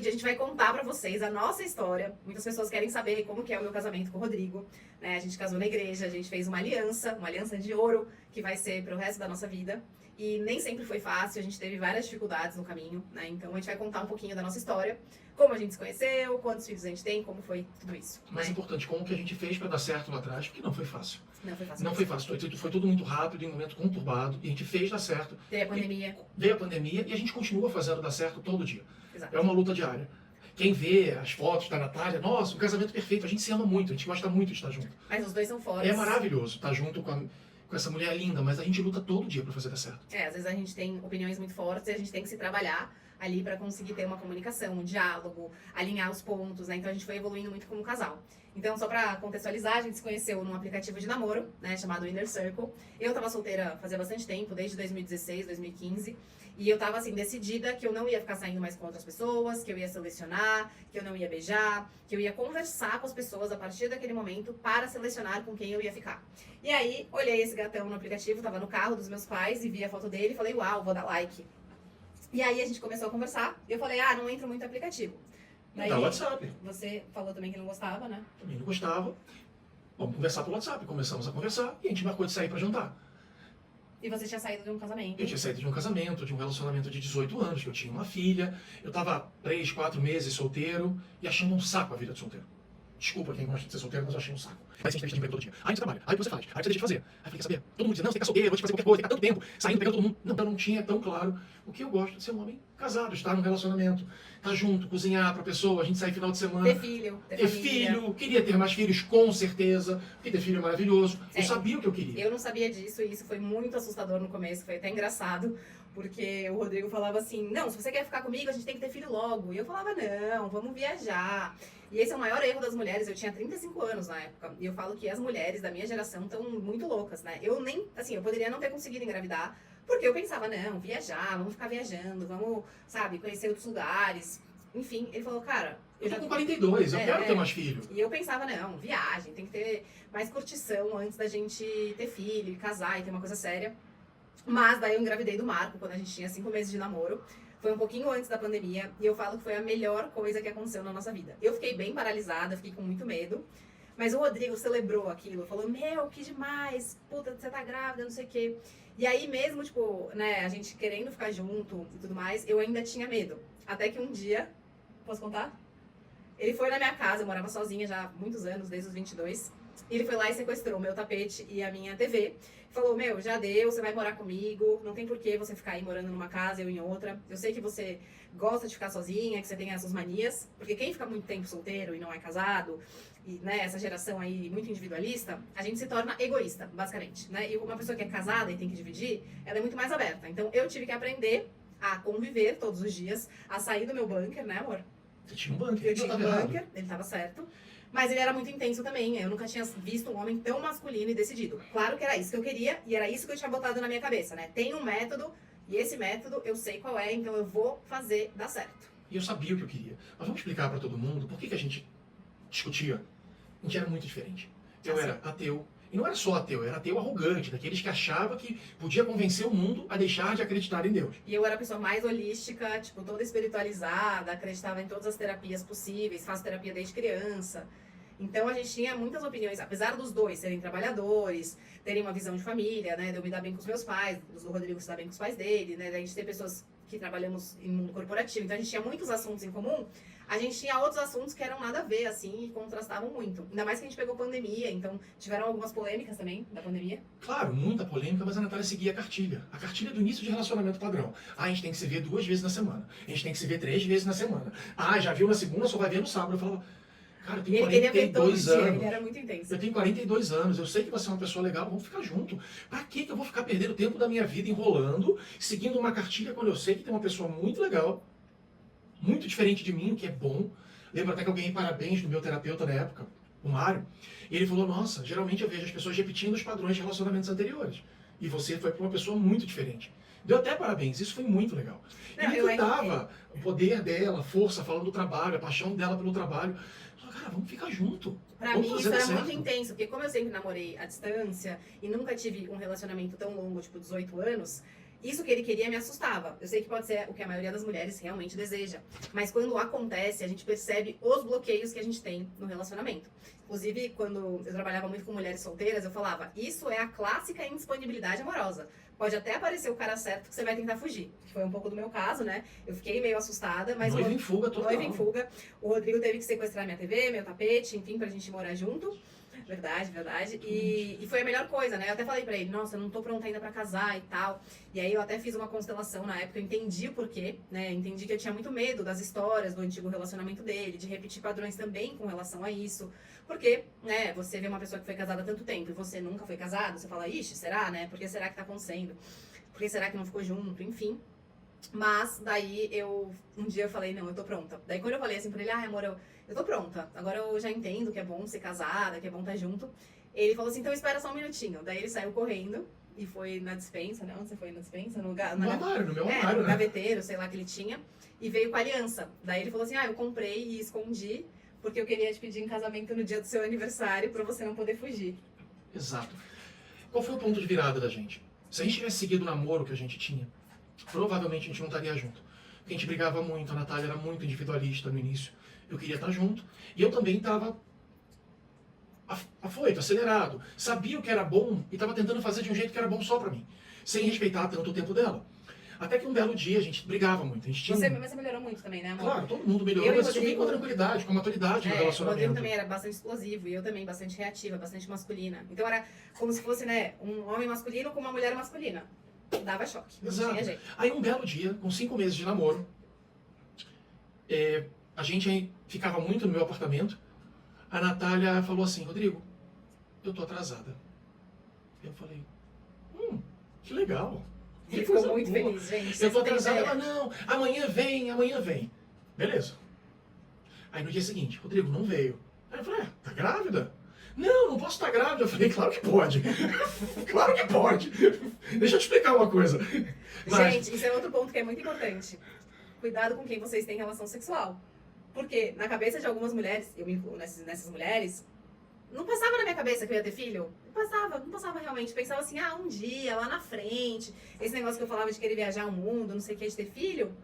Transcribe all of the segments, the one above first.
vídeo a gente vai contar pra vocês a nossa história. Muitas pessoas querem saber como que é o meu casamento com o Rodrigo, né? A gente casou na igreja, a gente fez uma aliança de ouro, que vai ser pro resto da nossa vida. E nem sempre foi fácil, a gente teve várias dificuldades no caminho, né? Então a gente vai contar um pouquinho da nossa história, como a gente se conheceu, quantos filhos a gente tem, como foi tudo isso. Mais né? importante, como que a gente fez para dar certo lá atrás, porque não foi fácil. Não foi fácil. Não foi fácil, foi tudo muito rápido, em um momento conturbado, e a gente fez dar certo. Teve a pandemia. Veio a pandemia e a gente continua fazendo dar certo todo dia. Exato. É uma luta diária. Quem vê as fotos da Natália, nossa, um casamento perfeito, a gente se ama muito, a gente gosta muito de estar junto. Mas os dois são fodas. É maravilhoso estar junto com essa mulher linda, mas a gente luta todo dia para fazer dar certo. Às vezes a gente tem opiniões muito fortes e a gente tem que se trabalhar ali para conseguir ter uma comunicação, um diálogo, alinhar os pontos, né? Então a gente foi evoluindo muito como casal. Então, só para contextualizar, a gente se conheceu num aplicativo de namoro, né, chamado Inner Circle. Eu tava solteira fazia bastante tempo, desde 2016, 2015. E eu tava, assim, decidida que eu não ia ficar saindo mais com outras pessoas, que eu ia selecionar, que eu não ia beijar, que eu ia conversar com as pessoas a partir daquele momento para selecionar com quem eu ia ficar. E aí, olhei esse gatão no aplicativo, tava no carro dos meus pais e vi a foto dele e falei, uau, vou dar like. E aí a gente começou a conversar e eu falei, não entro muito no aplicativo. Daí, Dá WhatsApp. Você falou também que não gostava, né? Também não gostava. Vamos conversar pelo WhatsApp. Começamos a conversar e a gente marcou de sair para jantar. E você tinha saído de um casamento. Eu tinha saído de um casamento, de um relacionamento de 18 anos, que eu tinha uma filha. Eu estava 3, 4 meses solteiro e achando um saco a vida de solteiro. Desculpa quem gosta de ser solteiro, mas eu achei um saco. Aí você tem que emprego todo dia. Aí você trabalha, aí você faz, aí você deixa de fazer. Aí eu falei, quer saber? Todo mundo diz, não, você tem que ficar solteiro, vou te fazer qualquer coisa, tem que ficar tanto tempo, saindo, pegando todo mundo. Não, eu não tinha tão claro o que eu gosto de ser um homem casado, estar num relacionamento, estar junto, cozinhar pra pessoa, a gente sair final de semana. Ter filho, ter filho, queria ter mais filhos, com certeza, porque ter filho é maravilhoso. Eu É. sabia o que eu queria. Eu não sabia disso e isso foi muito assustador no começo, foi até engraçado, porque o Rodrigo falava assim, não, se você quer ficar comigo, a gente tem que ter filho logo. E eu falava, não, vamos viajar. E esse é o maior erro das mulheres, eu tinha 35 anos na época, e eu falo que as mulheres da minha geração estão muito loucas, né? Eu nem, assim, eu poderia não ter conseguido engravidar, porque eu pensava, não, viajar, vamos ficar viajando, vamos, sabe, conhecer outros lugares. Enfim, ele falou, cara... Eu tô com 42, eu quero ter mais filho. E eu pensava, não, viagem, tem que ter mais curtição antes da gente ter filho e casar e ter uma coisa séria. Mas daí eu engravidei do Marco, quando a gente tinha 5 meses de namoro. Foi um pouquinho antes da pandemia e eu falo que foi a melhor coisa que aconteceu na nossa vida. Eu fiquei bem paralisada, fiquei com muito medo. Mas o Rodrigo celebrou aquilo, falou, meu, que demais, puta, você tá grávida, não sei o quê. E aí mesmo, tipo, né, a gente querendo ficar junto e tudo mais, eu ainda tinha medo. Até que um dia, posso contar? Ele foi na minha casa, eu morava sozinha já há muitos anos, desde os 22. E ele foi lá e sequestrou o meu tapete e a minha TV. Falou, meu, já deu, você vai morar comigo, não tem por que você ficar aí morando numa casa, eu em outra. Eu sei que você gosta de ficar sozinha, que você tem essas manias, porque quem fica muito tempo solteiro e não é casado, e né, essa geração aí muito individualista, a gente se torna egoísta, basicamente, né? E uma pessoa que é casada e tem que dividir, ela é muito mais aberta. Então eu tive que aprender a conviver todos os dias, a sair do meu bunker, né, amor? Você tinha um bunker. Eu tinha um bunker, ele tava certo. Mas ele era muito intenso também. Eu nunca tinha visto um homem tão masculino e decidido. Claro que era isso que eu queria e era isso que eu tinha botado na minha cabeça, né? Tem um método e esse método eu sei qual é, então eu vou fazer dar certo. E eu sabia o que eu queria. Mas vamos explicar para todo mundo por que a gente discutia. A gente era muito diferente. Eu era ateu. E não era só ateu, era ateu arrogante, daqueles que achava que podia convencer o mundo a deixar de acreditar em Deus. E eu era a pessoa mais holística, tipo, toda espiritualizada, acreditava em todas as terapias possíveis, faço terapia desde criança. Então a gente tinha muitas opiniões, apesar dos dois serem trabalhadores, terem uma visão de família, né, de eu me dar bem com os meus pais, do Rodrigo se dar bem com os pais dele, né, da gente ter pessoas que trabalhamos em mundo corporativo, então a gente tinha muitos assuntos em comum, a gente tinha outros assuntos que eram nada a ver, assim, e contrastavam muito. Ainda mais que a gente pegou pandemia, então tiveram algumas polêmicas também da pandemia. Claro, muita polêmica, mas a Natália seguia a cartilha. A cartilha do início de relacionamento padrão. A gente tem que se ver 2 vezes na semana. A gente tem que se ver 3 vezes na semana. Já viu na segunda, só vai ver no sábado. Eu falava, cara, eu tenho 42 anos. Ele era muito intenso. Eu tenho 42 anos, eu sei que você é uma pessoa legal, vamos ficar junto. Pra que eu vou ficar perdendo tempo da minha vida enrolando, seguindo uma cartilha quando eu sei que tem uma pessoa muito legal, muito diferente de mim, que é bom. Lembro até que eu ganhei parabéns do meu terapeuta na época, o Mário. E ele falou, nossa, geralmente eu vejo as pessoas repetindo os padrões de relacionamentos anteriores. E você foi para uma pessoa muito diferente. Deu até parabéns, isso foi muito legal. Não, Ele dava o poder dela, a força, falando do trabalho, a paixão dela pelo trabalho. Falou, cara, vamos ficar junto. Pra vamos mim fazer isso dar era certo. muito intenso, porque como eu sempre namorei à distância e nunca tive um relacionamento tão longo, tipo 18 anos, isso que ele queria me assustava. Eu sei que pode ser o que a maioria das mulheres realmente deseja, mas quando acontece, a gente percebe os bloqueios que a gente tem no relacionamento. Inclusive, quando eu trabalhava muito com mulheres solteiras, eu falava, isso é a clássica indisponibilidade amorosa. Pode até aparecer o cara certo que você vai tentar fugir. Que foi um pouco do meu caso, né? Eu fiquei meio assustada, mas... Noiva em fuga total. Noiva em fuga. O Rodrigo teve que sequestrar minha TV, meu tapete, enfim, pra gente morar junto. Verdade, verdade. E foi a melhor coisa, né? Eu até falei pra ele, nossa, eu não tô pronta ainda pra casar e tal. E aí eu até fiz uma constelação na época, eu entendi o porquê, né? Entendi que eu tinha muito medo das histórias do antigo relacionamento dele, de repetir padrões também com relação a isso. Porque, né, você vê uma pessoa que foi casada há tanto tempo e você nunca foi casado, você fala, ixi, será, né? Por que será que tá acontecendo? Por que será que não ficou junto? Enfim. Mas daí um dia eu falei, não, eu tô pronta. Daí quando eu falei assim pra ele, amor, eu tô pronta. Agora eu já entendo que é bom ser casada, que é bom estar junto. Ele falou assim, então espera só um minutinho. Daí ele saiu correndo e foi na despensa, né? Onde você foi na despensa? No armário, no meu armário, no né? gaveteiro, sei lá, que ele tinha. E veio com a aliança. Daí ele falou assim, eu comprei e escondi, porque eu queria te pedir em casamento no dia do seu aniversário, pra você não poder fugir. Exato. Qual foi o ponto de virada da gente? Se a gente tivesse seguido o namoro que a gente tinha, provavelmente a gente não estaria junto. Porque a gente brigava muito, a Natália era muito individualista no início. Eu queria estar junto. E eu também estava afoito, acelerado. Sabia o que era bom e estava tentando fazer de um jeito que era bom só pra mim. Sem respeitar tanto o tempo dela. Até que um belo dia a gente brigava muito. A gente tinha Você melhorou muito também, né, amor? Claro, todo mundo melhorou, Eu e mas o isso vem com Rodrigo- tranquilidade, com maturidade no O relacionamento. Rodrigo também era bastante explosivo e eu também bastante reativa, bastante masculina. Então era como se fosse, né, um homem masculino com uma mulher masculina. Dava choque. Não Exato. tinha jeito. Aí um belo dia, com 5 meses de namoro, a gente ficava muito no meu apartamento. A Natália falou assim, Rodrigo, eu tô atrasada. Eu falei, que legal. Ele Que ficou coisa muito boa. feliz, gente. Eu Vocês tô não têm atrasada. ideia. Ela, não, amanhã vem. Beleza. Aí no dia seguinte, Rodrigo não veio. Aí eu falei, tá grávida? Não posso estar grávida. Eu falei, claro que pode. Claro que pode. Deixa eu te explicar uma coisa. Mas, Gente, isso é outro ponto que é muito importante. Cuidado com quem vocês têm relação sexual. Porque na cabeça de algumas mulheres, eu me incluo nessas mulheres, não passava na minha cabeça que eu ia ter filho. Não passava realmente. Pensava assim, um dia, lá na frente, esse negócio que eu falava de querer viajar o mundo, não sei o que, de ter filho.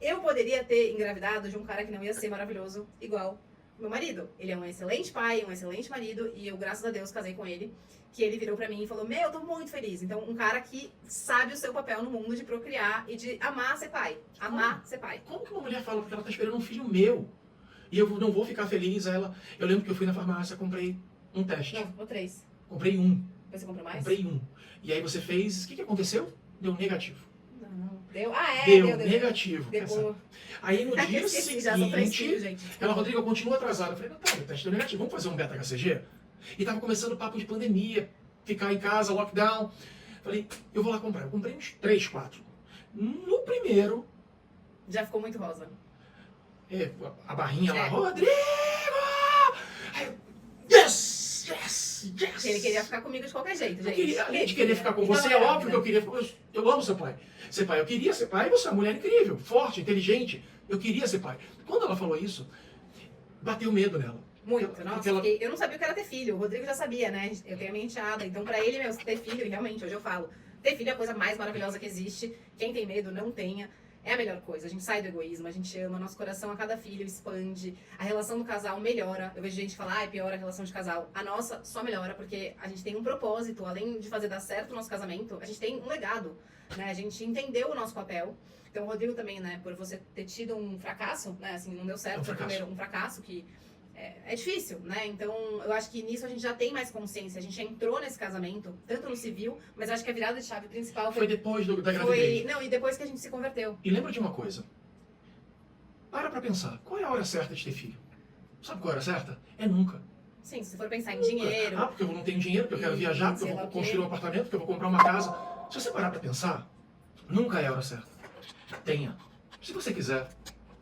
Eu poderia ter engravidado de um cara que não ia ser maravilhoso, igual meu marido. Ele é um excelente pai, um excelente marido, e eu, graças a Deus, casei com ele. Que ele virou pra mim e falou, eu tô muito feliz. Então, um cara que sabe o seu papel no mundo de procriar e de amar ser pai. Amar ser pai. como que uma mulher fala porque ela tá esperando um filho meu? E eu não vou ficar feliz? Eu lembro que eu fui na farmácia, comprei um teste. Não, ou 3. Comprei um. Depois você comprou mais? Comprei um. E aí você fez... O que aconteceu? Deu negativo. Não. Deu? Deu negativo. Deu. Aí no dia Esqueci, já são 3 seguinte, filhos, gente. ela, Rodrigo, eu continuo atrasada. Eu falei, Natália, o teste deu negativo, vamos fazer um beta-HCG? E tava começando o papo de pandemia, ficar em casa, lockdown. Falei, eu vou lá comprar. Eu comprei uns 3, 4. No primeiro, Já ficou muito rosa. a barrinha lá, É. Rodrigo! Aí eu, yes! Ele queria ficar comigo de qualquer jeito, Eu gente. queria, além de querer ficar com Então, você, é óbvio que eu queria. Eu amo ser pai. Ser pai, eu queria ser pai, e você é uma mulher incrível, forte, inteligente. Eu queria ser pai. Quando ela falou isso, bateu medo nela. Muito, Porque nossa. ela- Eu não sabia o que era ter filho. O Rodrigo já sabia, né? Eu tenho a minha enteada. Então, pra ele, ter filho, e realmente, hoje eu falo, ter filho é a coisa mais maravilhosa que existe. Quem tem medo, não tenha. É a melhor coisa. A gente sai do egoísmo, a gente ama, nosso coração a cada filho expande, a relação do casal melhora. Eu vejo gente falar, piora a relação de casal. A nossa só melhora, porque a gente tem um propósito, além de fazer dar certo o nosso casamento, a gente tem um legado, né? A gente entendeu o nosso papel. Então, o Rodrigo também, né, por você ter tido um fracasso, né, assim, não deu certo, foi primeiro um fracasso que é difícil, né? Então, eu acho que nisso a gente já tem mais consciência. A gente entrou nesse casamento, tanto no civil, mas eu acho que a virada de chave principal Foi depois da gravidez. Não, e depois que a gente se converteu. E lembra de uma coisa. Pra pensar. Qual é a hora certa de ter filho? Sabe qual é a hora certa? É nunca. Sim, se for pensar em dinheiro. Porque eu não tenho dinheiro, porque eu quero E viajar, porque sei eu lá vou o quê. construir um apartamento, porque eu vou comprar uma casa. Se você parar pra pensar, nunca é a hora certa. Tenha. Se você quiser,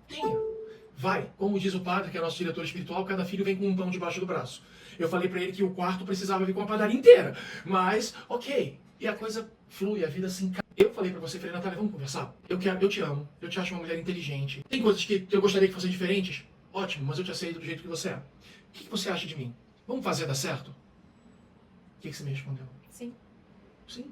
tenha. Vai. Como diz o padre, que é nosso diretor espiritual, cada filho vem com um pão debaixo do braço. Eu falei pra ele que o quarto precisava vir com a padaria inteira. Mas, ok. E a coisa flui, a vida se encaixa. Eu falei pra você, falei, Natália, vamos conversar? Eu te amo, eu te acho uma mulher inteligente. Tem coisas que eu gostaria que fossem diferentes? Ótimo, mas eu te aceito do jeito que você é. O que você acha de mim? Vamos fazer dar certo? O que você me respondeu? Sim. Sim.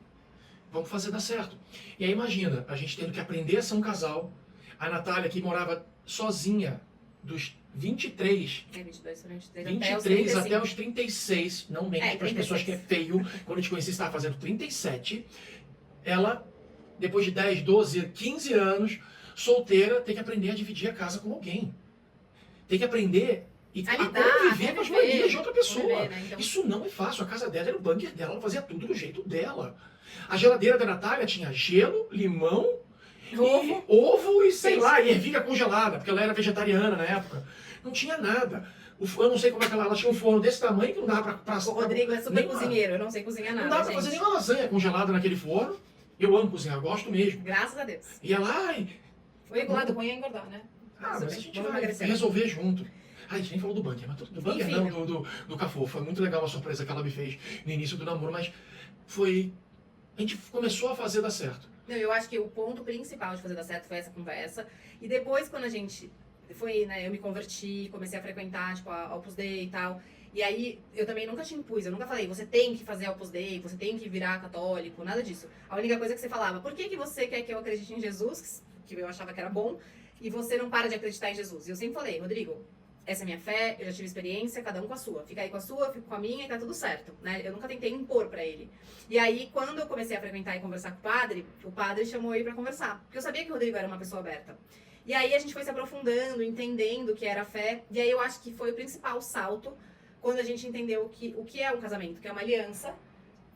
vamos fazer dar certo. E aí imagina, a gente tendo que aprender a ser um casal, a Natália que morava sozinha dos 23 22, 23 até os 36, não mente para as 36. pessoas que é feio, quando eu te conheci estava fazendo 37, ela, depois de 10, 12, 15 anos, solteira, tem que aprender a dividir a casa com alguém. Tem que aprender a conviver com as manias de outra pessoa. Né? Então... Isso não é fácil, a casa dela era o bunker dela, ela fazia tudo do jeito dela. A geladeira da Natália tinha gelo, limão, ovo e sei lá, e ervilha congelada, porque ela era vegetariana na época. Não tinha nada. Eu não sei como é que ela tinha um forno desse tamanho que não dava pra o Rodrigo é super cozinheiro, eu não sei cozinhar nada. Não dava pra fazer nenhuma lasanha congelada naquele forno. Eu amo cozinhar, gosto mesmo. Graças a Deus. E ela, ai... O lado ruim é engordar, né? Mas a gente vai resolver junto. Ai, a gente nem falou do bunker, mas do bunker Enfim, não, do Cafu. Foi muito legal a surpresa que ela me fez no início do namoro, mas foi... A gente começou a fazer dar certo. Não, eu acho que o ponto principal de fazer dar certo foi essa conversa. E depois, quando a gente foi, né, eu me converti, comecei a frequentar, tipo, a Opus Dei e tal. E aí, eu também nunca te impus, eu nunca falei, você tem que fazer Opus Dei, você tem que virar católico, nada disso. A única coisa que você falava, por que você quer que eu acredite em Jesus, que eu achava que era bom, e você não para de acreditar em Jesus? E eu sempre falei, Rodrigo, essa é a minha fé, eu já tive experiência, cada um com a sua. Fica aí com a sua, eu fico com a minha e tá tudo certo, né? Eu nunca tentei impor pra ele. E aí, quando eu comecei a frequentar e conversar com o padre chamou ele pra conversar. Porque eu sabia que o Rodrigo era uma pessoa aberta. E aí a gente foi se aprofundando, entendendo o que era a fé. E aí eu acho que foi o principal salto quando a gente entendeu o que é um casamento, que é uma aliança,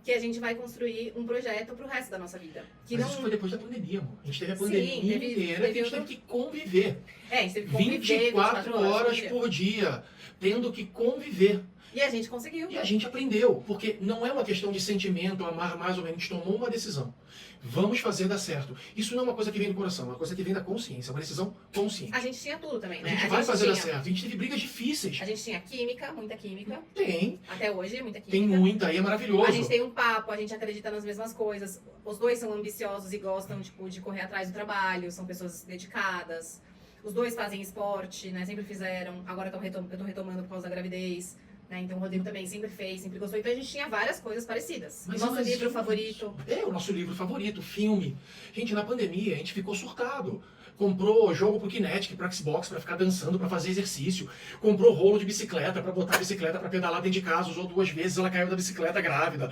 que a gente vai construir um projeto pro resto da nossa vida. Mas isso foi depois da pandemia, amor. A gente teve a pandemia inteira que a gente teve que conviver. A gente teve que conviver 24 horas por dia, tendo que conviver. E a gente conseguiu. E a gente aprendeu, porque não é uma questão de sentimento, amar mais ou menos. A gente tomou uma decisão. Vamos fazer dar certo. Isso não é uma coisa que vem do coração, é uma coisa que vem da consciência, uma decisão consciente. A gente tinha tudo também, né? A gente vai fazer dar certo. A gente teve brigas difíceis. A gente tinha química, muita química. Tem. Até hoje, muita química. Tem muita, e é maravilhoso. A gente tem um papo, a gente acredita nas mesmas coisas. Os dois são ambiciosos e gostam, tipo, de correr atrás do trabalho, são pessoas dedicadas. Os dois fazem esporte, né? Sempre fizeram. Agora eu tô retomando por causa da gravidez. Né? Então o Rodrigo também sempre fez, sempre gostou. Então a gente tinha várias coisas parecidas. Mas nosso livro favorito. É, o nosso livro favorito, filme. Gente, na pandemia a gente ficou surtado. Comprou jogo pro Kinetic, pro Xbox, pra ficar dançando, pra fazer exercício. Comprou rolo de bicicleta, pra botar a bicicleta pra pedalar dentro de casa. Usou 2 vezes, ela caiu da bicicleta grávida.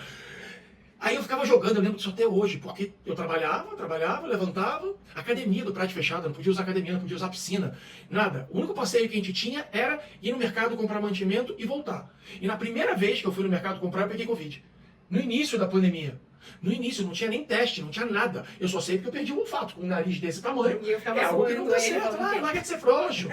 Aí eu ficava jogando, eu lembro disso até hoje, porque eu trabalhava, levantava, academia do prédio fechado, não podia usar academia, não podia usar piscina, nada. O único passeio que a gente tinha era ir no mercado comprar mantimento e voltar. E na primeira vez que eu fui no mercado comprar, eu peguei Covid. No início da pandemia. No início, não tinha nem teste, não tinha nada. Eu só sei porque eu perdi o olfato com um nariz desse tamanho. E eu ficava algo que não dá certo. Larga de ser frouxo.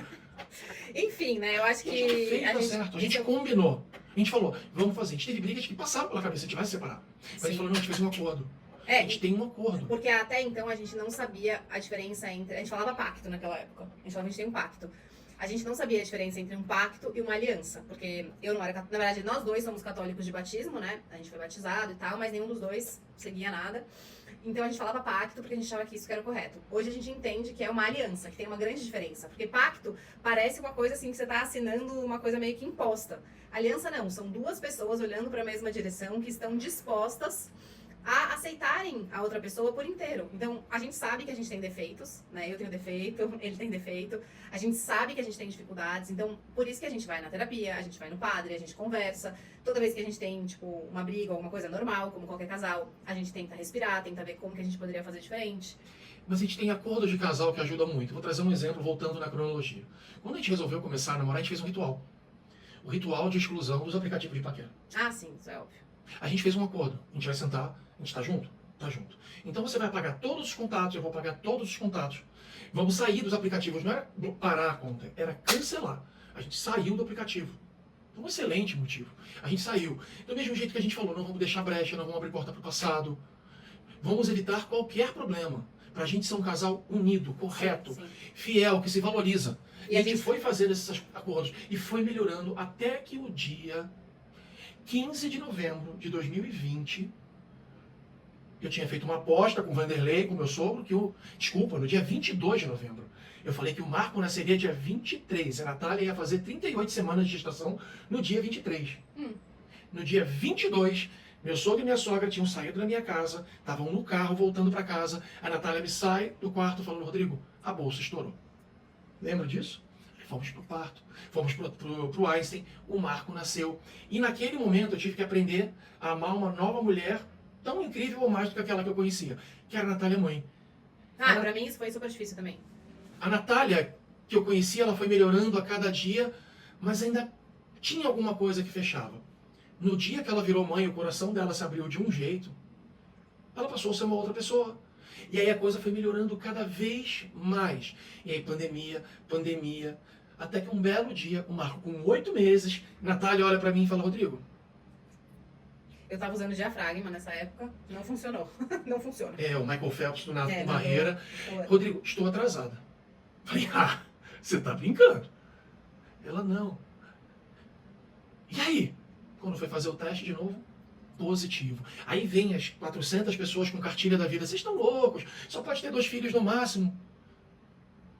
Enfim, né? Eu acho que. A gente combinou. A gente falou, vamos fazer. A gente teve brigas que passaram pela cabeça, a gente vai se separar. Mas a gente falou, não, a gente fez um acordo. A gente tem um acordo. Porque até então a gente não sabia a diferença entre. A gente falava pacto naquela época. A gente falava, a gente tem um pacto. A gente não sabia a diferença entre um pacto e uma aliança. Porque eu não era. Na verdade, nós dois somos católicos de batismo, né? A gente foi batizado e tal, mas nenhum dos dois seguia nada. Então a gente falava pacto porque a gente achava que isso que era correto. Hoje a gente entende que é uma aliança, que tem uma grande diferença. Porque pacto parece uma coisa assim que você está assinando uma coisa meio que imposta. Aliança não, são duas pessoas olhando para a mesma direção que estão dispostas a aceitarem a outra pessoa por inteiro. Então, a gente sabe que a gente tem defeitos, né? Eu tenho defeito, ele tem defeito. A gente sabe que a gente tem dificuldades. Então, por isso que a gente vai na terapia, a gente vai no padre, a gente conversa. Toda vez que a gente tem, tipo, uma briga, alguma coisa normal, como qualquer casal, a gente tenta respirar, tenta ver como que a gente poderia fazer diferente. Mas a gente tem acordos de casal que ajudam muito. Vou trazer um exemplo voltando na cronologia. Quando a gente resolveu começar a namorar, a gente fez um ritual. O ritual de exclusão dos aplicativos de paquera. Ah, sim, isso é óbvio. A gente fez um acordo. A gente vai sentar, a gente tá junto? Tá junto. Então você vai apagar todos os contatos, eu vou apagar todos os contatos. Vamos sair dos aplicativos. Não era parar a conta, era cancelar. A gente saiu do aplicativo. Um excelente motivo. A gente saiu. Do mesmo jeito que a gente falou, não vamos deixar brecha, não vamos abrir porta para o passado. Vamos evitar qualquer problema. Para a gente ser um casal unido, correto, sim, fiel, que se valoriza. E a gente foi fazendo esses acordos e foi melhorando até que o dia 15 de novembro de 2020, eu tinha feito uma aposta com o Vanderlei, com o meu sogro, no dia 22 de novembro, eu falei que o Marco nasceria dia 23, a Natália ia fazer 38 semanas de gestação no dia 23. No dia 22, Meu sogro e minha sogra tinham saído da minha casa, estavam no carro voltando para casa. A Natália me sai do quarto falando, Rodrigo, a bolsa estourou. Lembra disso? Fomos pro parto, fomos pro Einstein, o Marco nasceu. E naquele momento eu tive que aprender a amar uma nova mulher tão incrível ou mais do que aquela que eu conhecia, que era a Natália mãe. Pra mim isso foi super difícil também. A Natália que eu conhecia, ela foi melhorando a cada dia, mas ainda tinha alguma coisa que fechava. No dia que ela virou mãe, o coração dela se abriu de um jeito, ela passou a ser uma outra pessoa. E aí a coisa foi melhorando cada vez mais. E aí pandemia, até que um belo dia, o Marco com 8 meses, Natália olha pra mim e fala, Rodrigo. Eu tava usando diafragma nessa época, não funcionou. Não funciona. O Michael Phelps na É, barreira. não. Rodrigo, estou atrasada. Falei, você tá brincando? Ela, não. E aí? Quando foi fazer o teste de novo, positivo. Aí vem as 400 pessoas com cartilha da vida. Vocês estão loucos, só pode ter 2 filhos no máximo.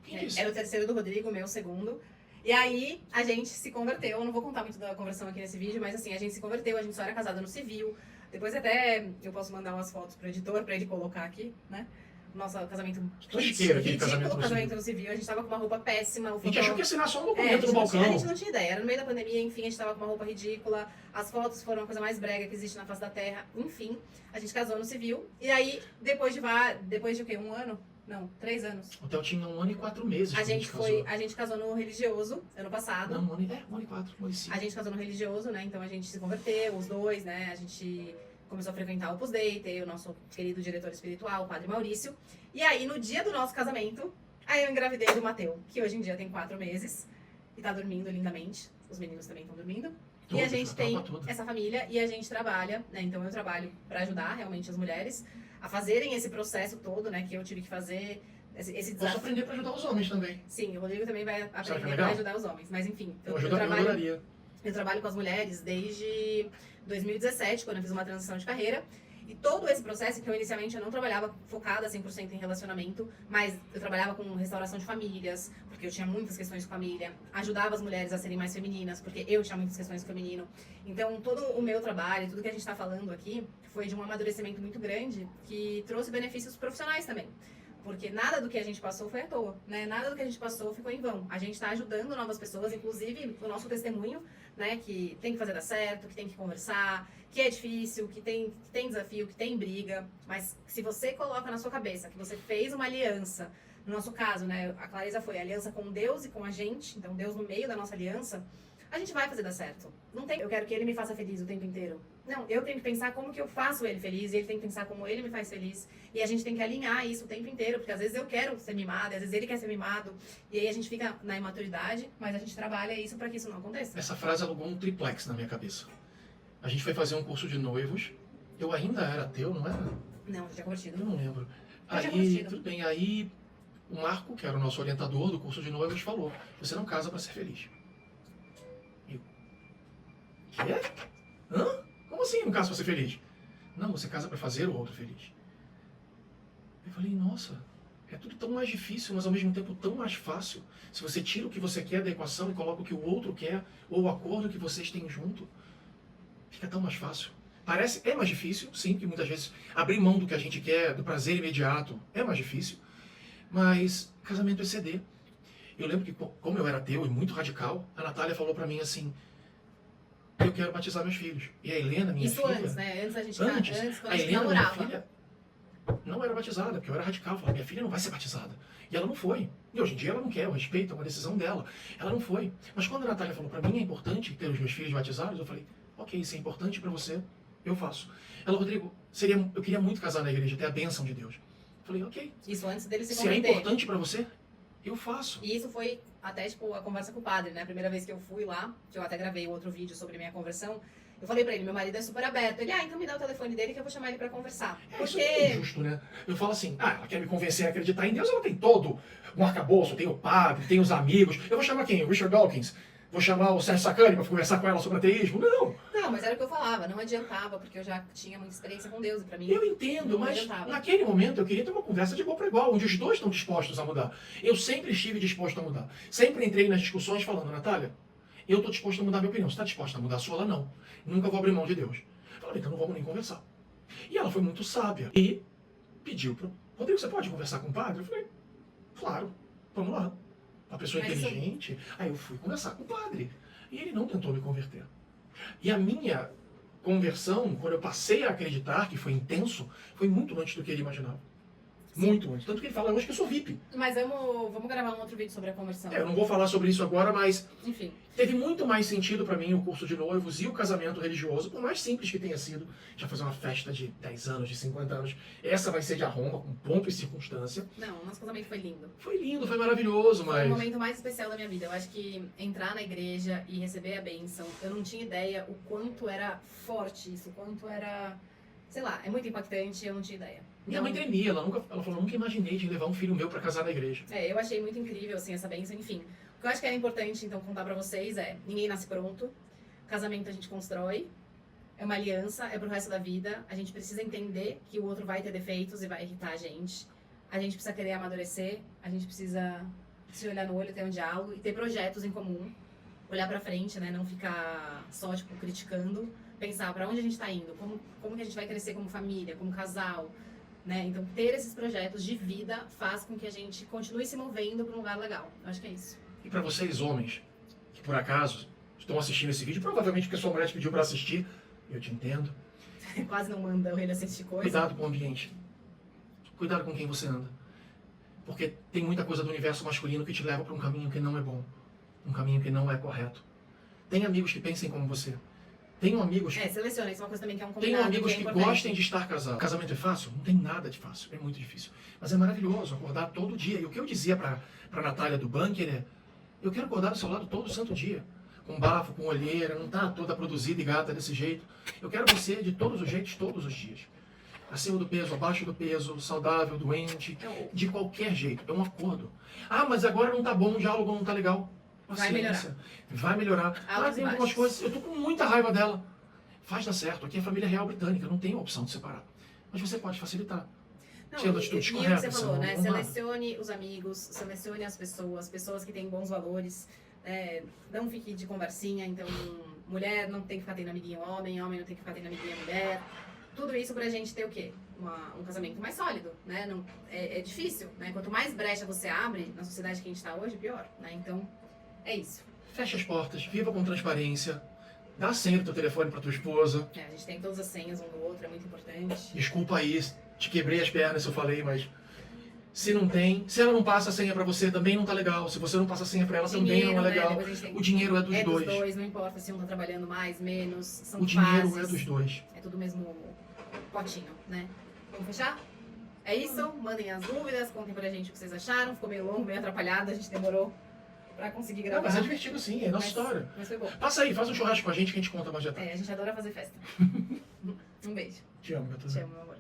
Quem disse? Era o terceiro do Rodrigo, o meu segundo. E aí a gente se converteu. Eu não vou contar muito da conversão aqui nesse vídeo, mas assim, a gente se converteu, a gente só era casada no civil. Depois até eu posso mandar umas fotos pro editor pra ele colocar aqui, né? Nosso casamento Tosqueiro, aquele ridículo, casamento no civil. A gente tava com uma roupa péssima. A gente achou que ia assinar só um documento a gente no balcão. A gente não tinha ideia. Era no meio da pandemia, enfim, a gente tava com uma roupa ridícula. As fotos foram a coisa mais brega que existe na face da terra. Enfim, a gente casou no civil. E aí, depois de o quê? 1 ano? Não, 3 anos. O Theo tinha 1 ano e 4 meses. A gente casou no religioso ano passado. Não, 1 ano e 4, 1 ano e 5. A gente casou no religioso, né? Então a gente se converteu, os dois, né? A gente começou a frequentar o Opus Dei, ter o nosso querido diretor espiritual, o Padre Maurício. E aí, no dia do nosso casamento, aí eu engravidei do Mateu, que hoje em dia tem 4 meses e tá dormindo lindamente. Os meninos também estão dormindo. E a gente tem essa família e a gente trabalha, né? Então eu trabalho para ajudar realmente as mulheres a fazerem esse processo todo, né? Que eu tive que fazer, esse desafio. Posso aprender para ajudar os homens também. Sim, o Rodrigo também vai aprender legal? para ajudar os homens. Mas enfim, eu trabalho com as mulheres desde 2017, quando eu fiz uma transição de carreira. E todo esse processo, que eu inicialmente eu não trabalhava focada 100% em relacionamento, mas eu trabalhava com restauração de famílias, porque eu tinha muitas questões de família, ajudava as mulheres a serem mais femininas, porque eu tinha muitas questões com feminino. Então, todo o meu trabalho, tudo que a gente está falando aqui, foi de um amadurecimento muito grande, que trouxe benefícios profissionais também. Porque nada do que a gente passou foi à toa, né? Nada do que a gente passou ficou em vão. A gente está ajudando novas pessoas, inclusive o nosso testemunho, né? Que tem que fazer dar certo, que tem que conversar, que é difícil, que tem desafio, que tem briga. Mas se você coloca na sua cabeça que você fez uma aliança, no nosso caso, né? A Clarisa foi a aliança com Deus e com a gente, então Deus no meio da nossa aliança, a gente vai fazer dar certo. Não tem, eu quero que ele me faça feliz o tempo inteiro. Não, eu tenho que pensar como que eu faço ele feliz, e ele tem que pensar como ele me faz feliz. E a gente tem que alinhar isso o tempo inteiro, porque às vezes eu quero ser mimada, às vezes ele quer ser mimado, e aí a gente fica na imaturidade, mas a gente trabalha isso para que isso não aconteça. Essa frase alugou um triplex na minha cabeça. A gente foi fazer um curso de noivos, eu ainda era ateu, não era? Não, já tinha convertido. Eu não lembro. Eu tinha Aí, convertido. tudo bem, aí o Marco, que era o nosso orientador do curso de noivos, falou, você não casa para ser feliz. Eu, quê? Hã? Como assim não casa para ser feliz? Não, você casa para fazer o outro feliz. Eu falei, nossa, é tudo tão mais difícil, mas ao mesmo tempo tão mais fácil. Se você tira o que você quer da equação e coloca o que o outro quer, ou o acordo que vocês têm junto, fica tão mais fácil. É mais difícil, sim, porque muitas vezes abrir mão do que a gente quer, do prazer imediato, é mais difícil. Mas casamento é ceder. Eu lembro que, como eu era ateu e muito radical, a Natália falou pra mim assim, eu quero batizar meus filhos. E a Helena, minha filha... Isso antes, né? Antes a gente quando a a gente Helena, minha namorava. filha, não era batizada, porque eu era radical. Eu falava, minha filha não vai ser batizada. E ela não foi. E hoje em dia ela não quer, eu respeito, é uma decisão dela. Ela não foi. Mas quando a Natália falou pra mim, é importante ter os meus filhos batizados, eu falei, ok, isso é importante pra você, eu faço. Ela, Rodrigo, eu queria muito casar na igreja, ter a bênção de Deus. Eu falei, ok. Isso antes dele se Se é converter. importante pra você, eu faço. E isso foi até, tipo, a conversa com o padre, né? A primeira vez que eu fui lá, que eu até gravei outro vídeo sobre minha conversão, eu falei pra ele, meu marido é super aberto. Ele, então me dá o telefone dele que eu vou chamar ele pra conversar. Isso é injusto, né? Eu falo assim, ela quer me convencer a acreditar em Deus, ela tem todo um arcabouço, tem o padre, tem os amigos. Eu vou chamar quem? O Richard Dawkins? Vou chamar o Sérgio Sacani pra conversar com ela sobre ateísmo? Não. Não, mas era o que eu falava, não adiantava, porque eu já tinha muita experiência com Deus, e pra mim... Eu entendo, mas naquele momento eu queria ter uma conversa de igual para igual, onde os dois estão dispostos a mudar. Eu sempre estive disposto a mudar. Sempre entrei nas discussões falando, Natália, eu estou disposto a mudar a minha opinião. Você está disposta a mudar a sua? Ela não. Nunca vou abrir mão de Deus. Eu falei, então não vamos nem conversar. E ela foi muito sábia e pediu para Rodrigo, você pode conversar com o padre? Eu falei, claro, vamos lá. Uma pessoa Mas inteligente. Aí eu fui conversar com o padre. E ele não tentou me converter. E a minha conversão, quando eu passei a acreditar, que foi intenso, foi muito antes do que ele imaginava. Muito antes. Tanto que ele fala hoje que eu sou VIP. Mas vamos gravar um outro vídeo sobre a conversão. Eu não vou falar sobre isso agora, mas Enfim. teve muito mais sentido pra mim o curso de noivos e o casamento religioso, por mais simples que tenha sido. Já fazer uma festa de 10 anos, de 50 anos. Essa vai ser de arromba, com pompa e circunstância. Não, o nosso casamento foi lindo. Foi lindo, foi maravilhoso, Foi o mas... momento mais especial da minha vida. Eu acho que entrar na igreja e receber a bênção, eu não tinha ideia o quanto era forte isso, o quanto era... Sei lá, é muito impactante, eu não tinha ideia. Minha mãe tremia, ela falou, nunca imaginei de levar um filho meu pra casar na igreja. Eu achei muito incrível, assim, essa bênção, enfim. O que eu acho que era importante, então, contar pra vocês é, ninguém nasce pronto, casamento a gente constrói, é uma aliança, é pro resto da vida, a gente precisa entender que o outro vai ter defeitos e vai irritar a gente precisa querer amadurecer, a gente precisa se olhar no olho, ter um diálogo e ter projetos em comum, olhar pra frente, né, não ficar só, tipo, criticando, pensar pra onde a gente tá indo, como que a gente vai crescer como família, como casal, né? Então, ter esses projetos de vida faz com que a gente continue se movendo para um lugar legal. Eu acho que é isso. E pra vocês, homens, que por acaso estão assistindo esse vídeo, provavelmente porque sua mulher te pediu pra assistir, eu te entendo. Quase não manda ele assistir coisa. Cuidado com o ambiente. Cuidado com quem você anda. Porque tem muita coisa do universo masculino que te leva pra um caminho que não é bom. Um caminho que não é correto. Tem amigos que pensem como você. Tenho amigos que... seleciona, isso é uma coisa também que é um Tenho combinado. amigos que que é importante. gostem de estar casados. Casamento é fácil? Não tem nada de fácil. É muito difícil. Mas é maravilhoso acordar todo dia. E o que eu dizia pra Natália do bunker é: eu quero acordar do seu lado todo santo dia. Com bafo, com olheira, não tá toda produzida e gata desse jeito. Eu quero você de todos os jeitos, todos os dias. Acima do peso, abaixo do peso, saudável, doente, de qualquer jeito. É um acordo. Ah, mas agora não tá bom, o diálogo não tá legal. Vai melhorar. Vai melhorar. Altos Tem e algumas baixos. coisas, eu tô com muita raiva dela. Faz dar certo. Aqui é família real britânica, não tem opção de separar. Mas você pode facilitar. Não, Sendo atitudes e o que corretas, você falou, né? sendo honrado. Selecione os amigos, selecione as pessoas que têm bons valores. Não fique de conversinha. Então, mulher não tem que ficar tendo amiguinho homem, homem não tem que ficar tendo amiguinha mulher. Tudo isso pra gente ter o quê? Um casamento mais sólido, né? Não, é difícil, né? Quanto mais brecha você abre na sociedade que a gente tá hoje, pior, né? Então, é isso. Fecha as portas, viva com transparência. Dá a senha do teu telefone pra tua esposa. A gente tem todas as senhas um do outro, é muito importante. Desculpa aí, te quebrei as pernas se eu falei, mas... Se não tem, se ela não passa a senha pra você, também não tá legal. Se você não passa a senha pra ela, também não é Né? legal. Depois a gente tem- O dinheiro é dos É dois. dos dois, não importa se um tá trabalhando mais, menos, são O dinheiro fases. é dos dois. É tudo mesmo potinho, né? Vamos fechar? É isso, mandem as dúvidas, contem pra gente o que vocês acharam. Ficou meio longo, meio atrapalhado, a gente demorou pra conseguir Não, gravar. mas é divertido sim, é nossa história. Mas foi bom. Passa aí, faz um churrasco com a gente que a gente conta mais detalhes. A gente adora fazer festa. Um beijo. Te amo, meu Te amo, meu amor.